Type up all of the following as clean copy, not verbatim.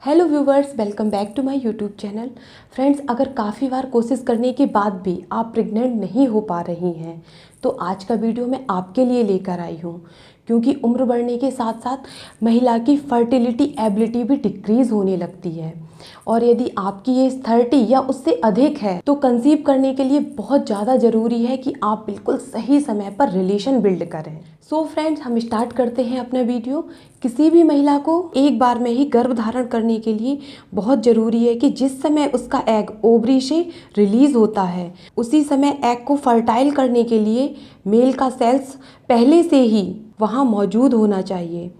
Hello viewers, welcome back to my YouTube channel. Friends, अगर काफ़ी बार कोशिश करने के बाद भी आप प्रेग्नेंट नहीं हो पा रही हैं तो आज का वीडियो मैं आपके लिए लेकर आई हूँ, क्योंकि उम्र बढ़ने के साथ साथ महिला की फर्टिलिटी एबिलिटी भी डिक्रीज़ होने लगती है। और यदि आपकी एज 30 या उससे अधिक है तो कंसीव करने के लिए बहुत ज़्यादा ज़रूरी है कि आप बिल्कुल सही समय पर रिलेशन बिल्ड करें। सो फ्रेंड्स, हम स्टार्ट करते हैं अपना वीडियो। किसी भी महिला को एक बार में ही गर्भ धारण करने के लिए बहुत ज़रूरी है कि जिस समय उसका एग ओवरी से रिलीज़ होता है उसी समय एग को फर्टाइल करने के लिए मेल का सेल्स पहले से ही वहाँ मौजूद होना चाहिए।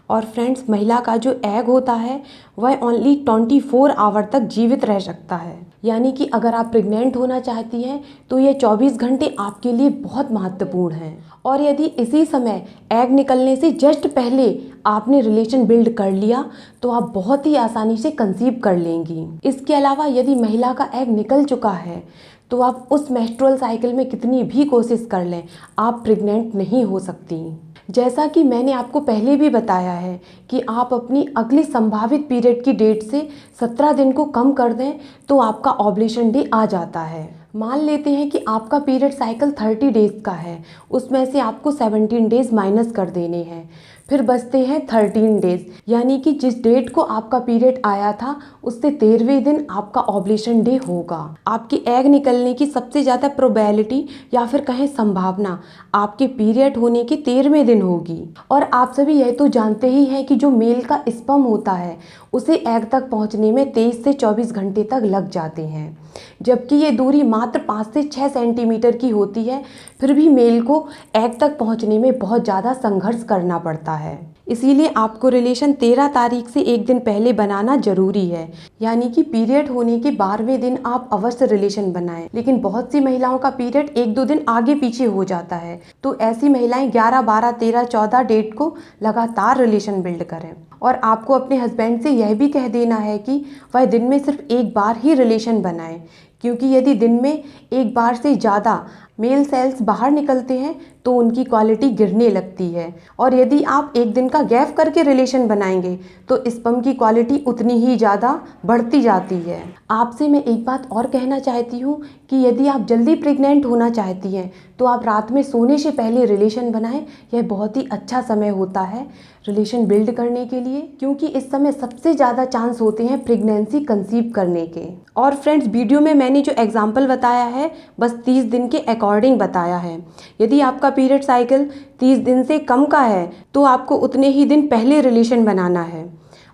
और फ्रेंड्स, महिला का जो एग होता है वह ओनली 24 आवर तक जीवित रह सकता है। यानी कि अगर आप प्रेग्नेंट होना चाहती हैं तो ये 24 घंटे आपके लिए बहुत महत्वपूर्ण हैं। और यदि इसी समय एग निकलने से जस्ट पहले आपने रिलेशन बिल्ड कर लिया तो आप बहुत ही आसानी से कंसीव कर लेंगी। इसके अलावा यदि महिला का एग निकल चुका है तो आप उस मेंस्ट्रुअल साइकिल में कितनी भी कोशिश कर लें, आप प्रेग्नेंट नहीं हो सकती। जैसा कि मैंने आपको पहले भी बताया है कि आप अपनी अगली संभावित पीरियड की डेट से 17 दिन को कम कर दें तो आपका ओव्यूलेशन डे आ जाता है। मान लेते हैं कि आपका पीरियड साइकिल 30 डेज़ का है, उसमें से आपको 17 डेज़ माइनस कर देने हैं, फिर बचते हैं 13 डेज़। यानी कि जिस डेट को आपका पीरियड आया था उससे 13वें दिन आपका ओव्यूलेशन डे होगा। आपके एग निकलने की सबसे ज़्यादा प्रोबेबिलिटी या फिर कहें संभावना आपके पीरियड होने के 13वें दिन होगी। और आप सभी यह तो जानते ही हैं कि जो मेल का स्पर्म होता है उसे एग तक पहुंचने में 23 से 24 घंटे तक लग जाते हैं, जबकि ये दूरी मात्र 5 से 6 सेंटीमीटर की होती है। फिर भी मेल को एग तक पहुंचने में बहुत ज़्यादा संघर्ष करना पड़ता है। इसीलिए आपको रिलेशन 13 तारीख से एक दिन पहले बनाना जरूरी है। यानी कि पीरियड होने के 12वें दिन आप अवश्य रिलेशन बनाएं। लेकिन बहुत सी महिलाओं का पीरियड 1-2 दिन आगे पीछे हो जाता है, तो ऐसी महिलाएं 11, 12, 13, 14 डेट को लगातार रिलेशन बिल्ड करें। और आपको अपने हस्बैंड से यह भी कह देना है कि वह दिन में सिर्फ एक बार ही रिलेशन बनाएं, क्योंकि यदि दिन में एक बार से ज़्यादा मेल सेल्स बाहर निकलते हैं तो उनकी क्वालिटी गिरने लगती है। और यदि आप एक दिन का गैप करके रिलेशन बनाएंगे तो स्पर्म की क्वालिटी उतनी ही ज़्यादा बढ़ती जाती है। आपसे मैं एक बात और कहना चाहती हूँ कि यदि आप जल्दी प्रेग्नेंट होना चाहती हैं तो आप रात में सोने से पहले रिलेशन बनाएं। यह बहुत ही अच्छा समय होता है रिलेशन बिल्ड करने के लिए, क्योंकि इस समय सबसे ज़्यादा चांस होते हैं प्रेगनेंसी कंसीव करने के। और फ्रेंड्स, वीडियो में मैंने जो एग्जाम्पल बताया है बस 30 दिन के अकॉर्डिंग बताया है। यदि आपका पीरियड साइकिल 30 दिन से कम का है तो आपको उतने ही दिन पहले रिलेशन बनाना है,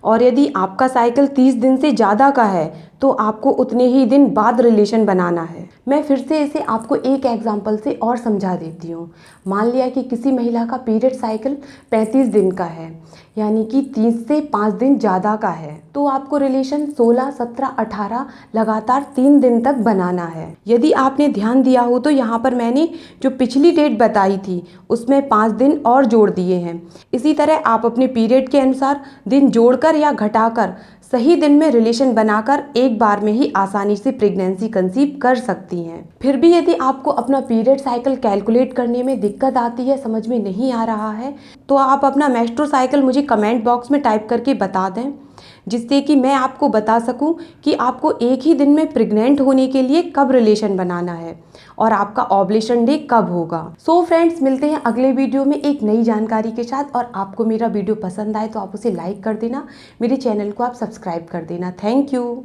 और यदि आपका साइकिल 30 दिन से ज़्यादा का है तो आपको उतने ही दिन बाद रिलेशन बनाना है। मैं फिर से इसे आपको एक एग्जांपल से और समझा देती हूँ। मान लिया कि किसी महिला का पीरियड साइकिल 35 दिन का है, यानी कि 3 से 5 दिन ज़्यादा का है, तो आपको रिलेशन 16, 17, 18 लगातार 3 दिन तक बनाना है। यदि आपने ध्यान दिया हो तो यहाँ पर मैंने जो पिछली डेट बताई थी उसमें 5 दिन और जोड़ दिए हैं। इसी तरह आप अपने पीरियड के अनुसार दिन जोड़कर या घटाकर सही दिन में रिलेशन बनाकर एक बार में ही आसानी से प्रेगनेंसी कंसीव कर सकती हैं। फिर भी यदि आपको अपना पीरियड साइकिल कैलकुलेट करने में दिक्कत आती है, समझ में नहीं आ रहा है, तो आप अपना मेंस्ट्रुअल साइकिल मुझे कमेंट बॉक्स में टाइप करके बता दें, जिससे कि मैं आपको बता सकूं कि आपको एक ही दिन में प्रेग्नेंट होने के लिए कब रिलेशन बनाना है और आपका ओव्यूलेशन डे कब होगा। सो फ्रेंड्स, मिलते हैं अगले वीडियो में एक नई जानकारी के साथ। और आपको मेरा वीडियो पसंद आए तो आप उसे लाइक कर देना, मेरे चैनल को आप सब्सक्राइब कर देना। Thank you.